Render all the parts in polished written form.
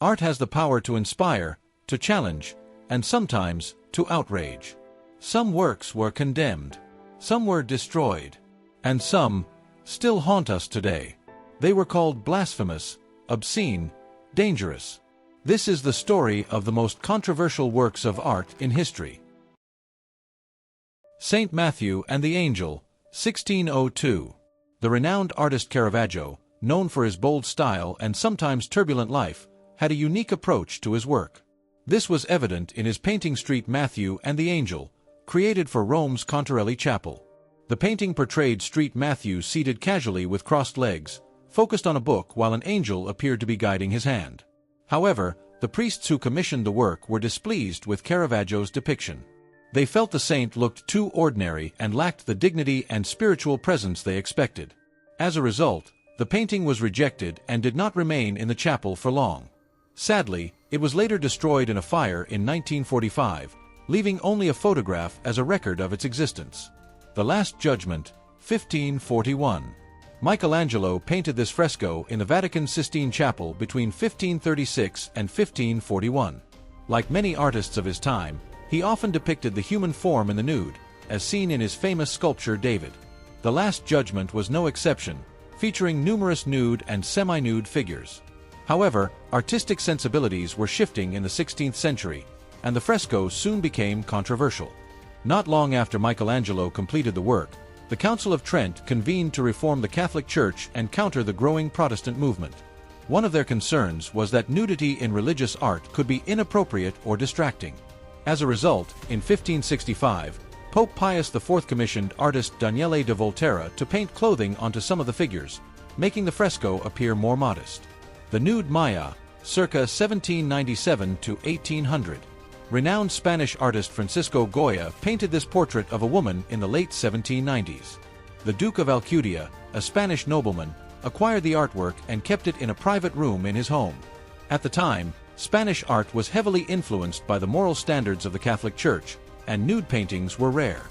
Art has the power to inspire, to challenge, and sometimes to outrage. Some works were condemned, some were destroyed, and some still haunt us today. They were called blasphemous, obscene, dangerous. This is the story of the most controversial works of art in history. Saint Matthew and the Angel, 1602. The renowned artist Caravaggio, known for his bold style and sometimes turbulent life, had a unique approach to his work. This was evident in his painting Street Matthew and the Angel, created for Rome's Contarelli Chapel. The painting portrayed Street Matthew seated casually with crossed legs, focused on a book while an angel appeared to be guiding his hand. However, the priests who commissioned the work were displeased with Caravaggio's depiction. They felt the saint looked too ordinary and lacked the dignity and spiritual presence they expected. As a result, the painting was rejected and did not remain in the chapel for long. Sadly, it was later destroyed in a fire in 1945, leaving only a photograph as a record of its existence. The Last Judgment, 1541. Michelangelo painted this fresco in the Vatican Sistine Chapel between 1536 and 1541. Like many artists of his time, he often depicted the human form in the nude, as seen in his famous sculpture David. The Last Judgment was no exception, featuring numerous nude and semi-nude figures. However, artistic sensibilities were shifting in the 16th century, and the fresco soon became controversial. Not long after Michelangelo completed the work, the Council of Trent convened to reform the Catholic Church and counter the growing Protestant movement. One of their concerns was that nudity in religious art could be inappropriate or distracting. As a result, in 1565, Pope Pius IV commissioned artist Daniele da Volterra to paint clothing onto some of the figures, making the fresco appear more modest. The Nude Maya, circa 1797 to 1800. Renowned Spanish artist Francisco Goya painted this portrait of a woman in the late 1790s. The Duke of Alcudia, a Spanish nobleman, acquired the artwork and kept it in a private room in his home. At the time, Spanish art was heavily influenced by the moral standards of the Catholic Church, and nude paintings were rare.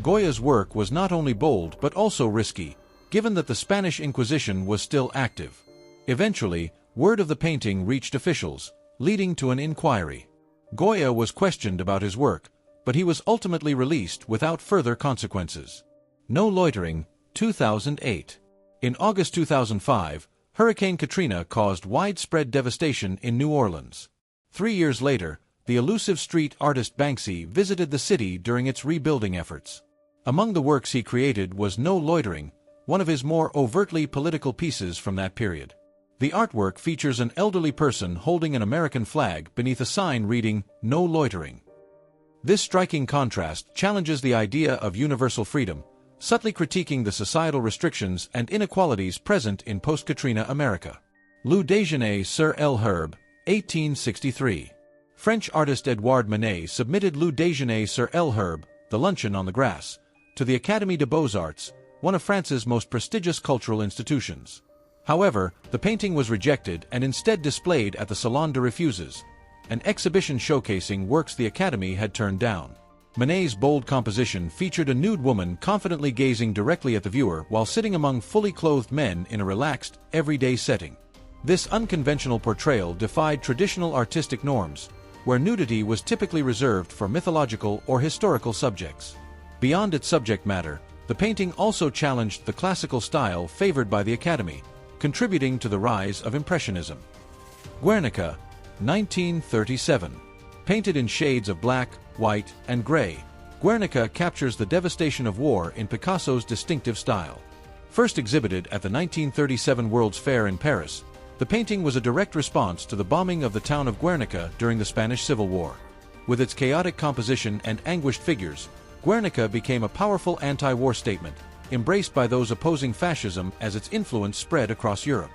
Goya's work was not only bold but also risky, given that the Spanish Inquisition was still active. Eventually, word of the painting reached officials, leading to an inquiry. Goya was questioned about his work, but he was ultimately released without further consequences. No Loitering, 2008. In August 2005, Hurricane Katrina caused widespread devastation in New Orleans. 3 years later, the elusive street artist Banksy visited the city during its rebuilding efforts. Among the works he created was No Loitering, one of his more overtly political pieces from that period. The artwork features an elderly person holding an American flag beneath a sign reading, No Loitering. This striking contrast challenges the idea of universal freedom, subtly critiquing the societal restrictions and inequalities present in post-Katrina America. Le Déjeuner sur el Herbe, 1863. French artist Edouard Manet submitted Le Déjeuner sur el Herbe, The Luncheon on the Grass, to the Académie des Beaux-Arts, one of France's most prestigious cultural institutions. However, the painting was rejected and instead displayed at the Salon de Refuses, an exhibition showcasing works the Academy had turned down. Manet's bold composition featured a nude woman confidently gazing directly at the viewer while sitting among fully clothed men in a relaxed, everyday setting. This unconventional portrayal defied traditional artistic norms, where nudity was typically reserved for mythological or historical subjects. Beyond its subject matter, the painting also challenged the classical style favored by the Academy, contributing to the rise of Impressionism. Guernica, 1937. Painted in shades of black, white, and gray, Guernica captures the devastation of war in Picasso's distinctive style. First exhibited at the 1937 World's Fair in Paris, the painting was a direct response to the bombing of the town of Guernica during the Spanish Civil War. With its chaotic composition and anguished figures, Guernica became a powerful anti-war statement, embraced by those opposing fascism as its influence spread across Europe.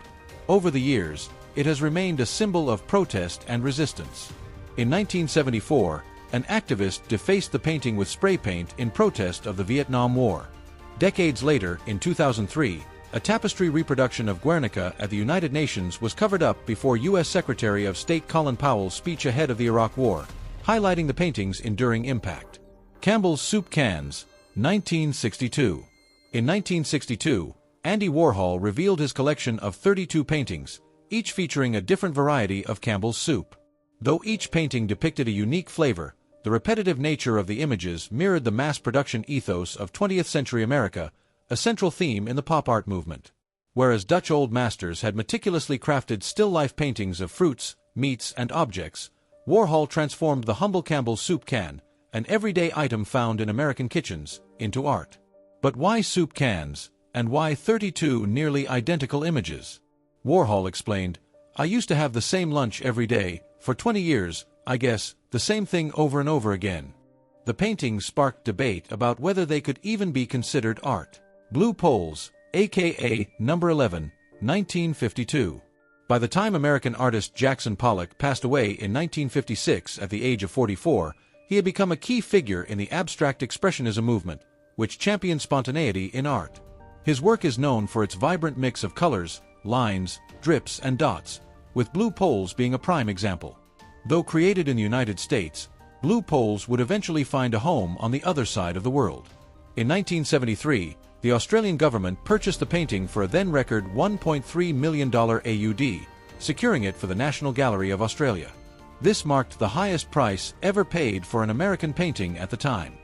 Over the years, it has remained a symbol of protest and resistance. In 1974, an activist defaced the painting with spray paint in protest of the Vietnam War. Decades later, in 2003, a tapestry reproduction of Guernica at the United Nations was covered up before U.S. Secretary of State Colin Powell's speech ahead of the Iraq War, highlighting the painting's enduring impact. Campbell's Soup Cans, 1962. In 1962, Andy Warhol revealed his collection of 32 paintings, each featuring a different variety of Campbell's soup. Though each painting depicted a unique flavor, the repetitive nature of the images mirrored the mass production ethos of 20th century America, a central theme in the pop art movement. Whereas Dutch old masters had meticulously crafted still-life paintings of fruits, meats, and objects, Warhol transformed the humble Campbell's soup can, an everyday item found in American kitchens, into art. But why soup cans, and why 32 nearly identical images? Warhol explained, "I used to have the same lunch every day, for 20 years, I guess, the same thing over and over again." The paintings sparked debate about whether they could even be considered art. Blue Poles, aka Number 11, 1952. By the time American artist Jackson Pollock passed away in 1956 at the age of 44, he had become a key figure in the abstract expressionism movement, which championed spontaneity in art. His work is known for its vibrant mix of colors, lines, drips, and dots, with Blue Poles being a prime example. Though created in the United States, Blue Poles would eventually find a home on the other side of the world. In 1973, the Australian government purchased the painting for a then-record $1.3 million AUD, securing it for the National Gallery of Australia. This marked the highest price ever paid for an American painting at the time.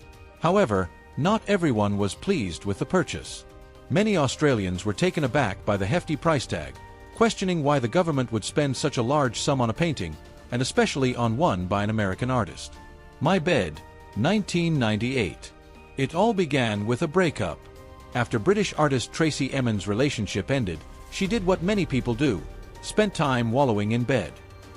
However, not everyone was pleased with the purchase. Many Australians were taken aback by the hefty price tag, questioning why the government would spend such a large sum on a painting, and especially on one by an American artist. My Bed, 1998. It all began with a breakup. After British artist Tracey Emin's relationship ended, she did what many people do, spent time wallowing in bed.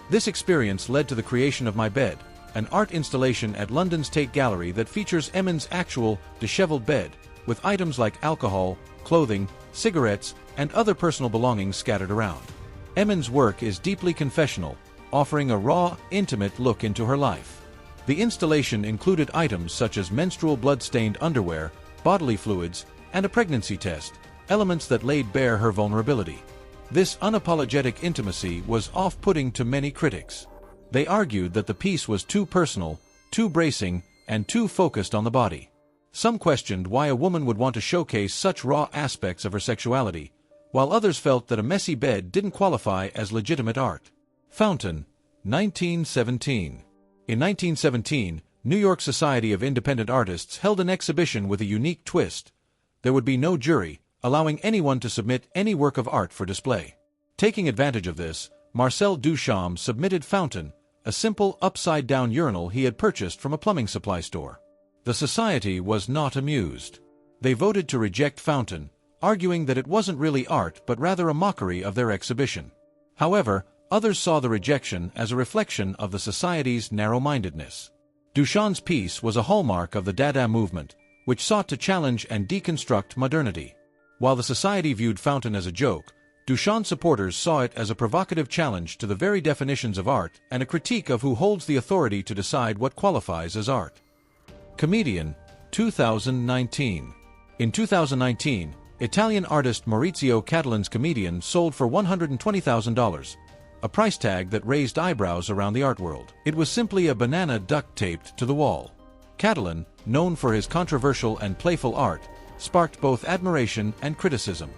This experience led to the creation of My Bed, an art installation at London's Tate Gallery that features Emin's actual, disheveled bed, with items like alcohol, clothing, cigarettes, and other personal belongings scattered around. Emin's work is deeply confessional, offering a raw, intimate look into her life. The installation included items such as menstrual blood-stained underwear, bodily fluids, and a pregnancy test, elements that laid bare her vulnerability. This unapologetic intimacy was off-putting to many critics. They argued that the piece was too personal, too bracing, and too focused on the body. Some questioned why a woman would want to showcase such raw aspects of her sexuality, while others felt that a messy bed didn't qualify as legitimate art. Fountain, 1917. In 1917, New York Society of Independent Artists held an exhibition with a unique twist. There would be no jury, allowing anyone to submit any work of art for display. Taking advantage of this, Marcel Duchamp submitted Fountain, a simple upside-down urinal he had purchased from a plumbing supply store. The society was not amused. They voted to reject Fountain, arguing that it wasn't really art but rather a mockery of their exhibition. However, others saw the rejection as a reflection of the society's narrow-mindedness. Duchamp's piece was a hallmark of the Dada movement, which sought to challenge and deconstruct modernity. While the society viewed Fountain as a joke, Duchamp supporters saw it as a provocative challenge to the very definitions of art and a critique of who holds the authority to decide what qualifies as art. Comedian, 2019. In 2019, Italian artist Maurizio Catalan's Comedian sold for $120,000, a price tag that raised eyebrows around the art world. It was simply a banana duct-taped to the wall. Catalan, known for his controversial and playful art, sparked both admiration and criticism.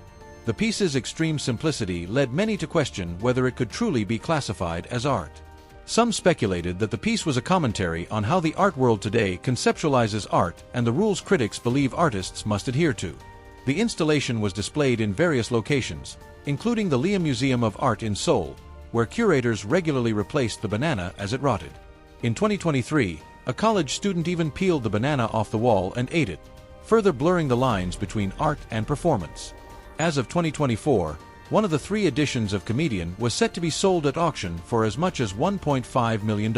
The piece's extreme simplicity led many to question whether it could truly be classified as art. Some speculated that the piece was a commentary on how the art world today conceptualizes art and the rules critics believe artists must adhere to. The installation was displayed in various locations, including the Liam Museum of Art in Seoul, where curators regularly replaced the banana as it rotted. In 2023, a college student even peeled the banana off the wall and ate it, further blurring the lines between art and performance. As of 2024, one of the 3 editions of Comedian was set to be sold at auction for as much as $1.5 million.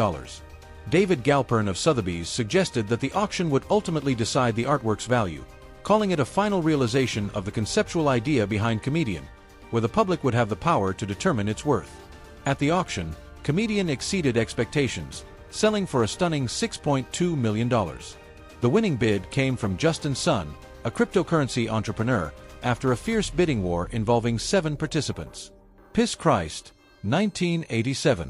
David Galpern of Sotheby's suggested that the auction would ultimately decide the artwork's value, calling it a final realization of the conceptual idea behind Comedian, where the public would have the power to determine its worth. At the auction, Comedian exceeded expectations, selling for a stunning $6.2 million. The winning bid came from Justin Sun, a cryptocurrency entrepreneur, after a fierce bidding war involving 7 participants. Piss Christ, 1987.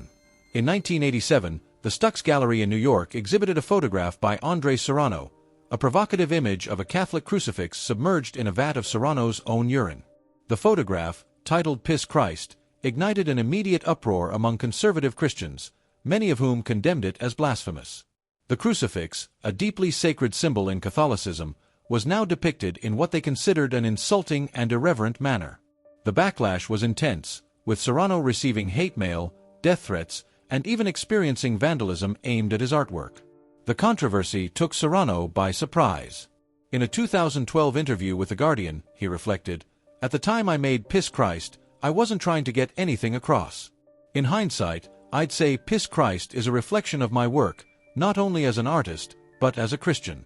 In 1987, the Stux Gallery in New York exhibited a photograph by Andres Serrano, a provocative image of a Catholic crucifix submerged in a vat of Serrano's own urine. The photograph, titled Piss Christ, ignited an immediate uproar among conservative Christians, many of whom condemned it as blasphemous. The crucifix, a deeply sacred symbol in Catholicism, was now depicted in what they considered an insulting and irreverent manner. The backlash was intense, with Serrano receiving hate mail, death threats, and even experiencing vandalism aimed at his artwork. The controversy took Serrano by surprise. In a 2012 interview with The Guardian, he reflected, "At the time I made Piss Christ, I wasn't trying to get anything across. In hindsight, I'd say Piss Christ is a reflection of my work, not only as an artist, but as a Christian."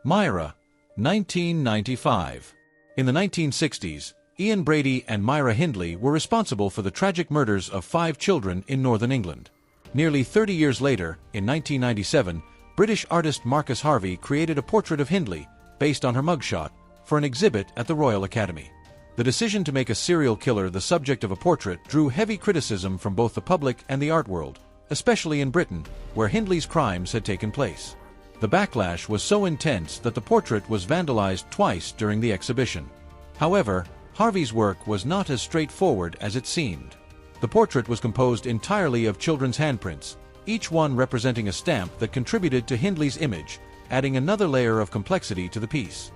Myra, 1995. In the 1960s, Ian Brady and Myra Hindley were responsible for the tragic murders of 5 children in northern England. Nearly 30 years later, in 1997, British artist Marcus Harvey created a portrait of Hindley, based on her mugshot, for an exhibit at the Royal Academy. The decision to make a serial killer the subject of a portrait drew heavy criticism from both the public and the art world, especially in Britain, where Hindley's crimes had taken place. The backlash was so intense that the portrait was vandalized twice during the exhibition. However, Harvey's work was not as straightforward as it seemed. The portrait was composed entirely of children's handprints, each one representing a stamp that contributed to Hindley's image, adding another layer of complexity to the piece.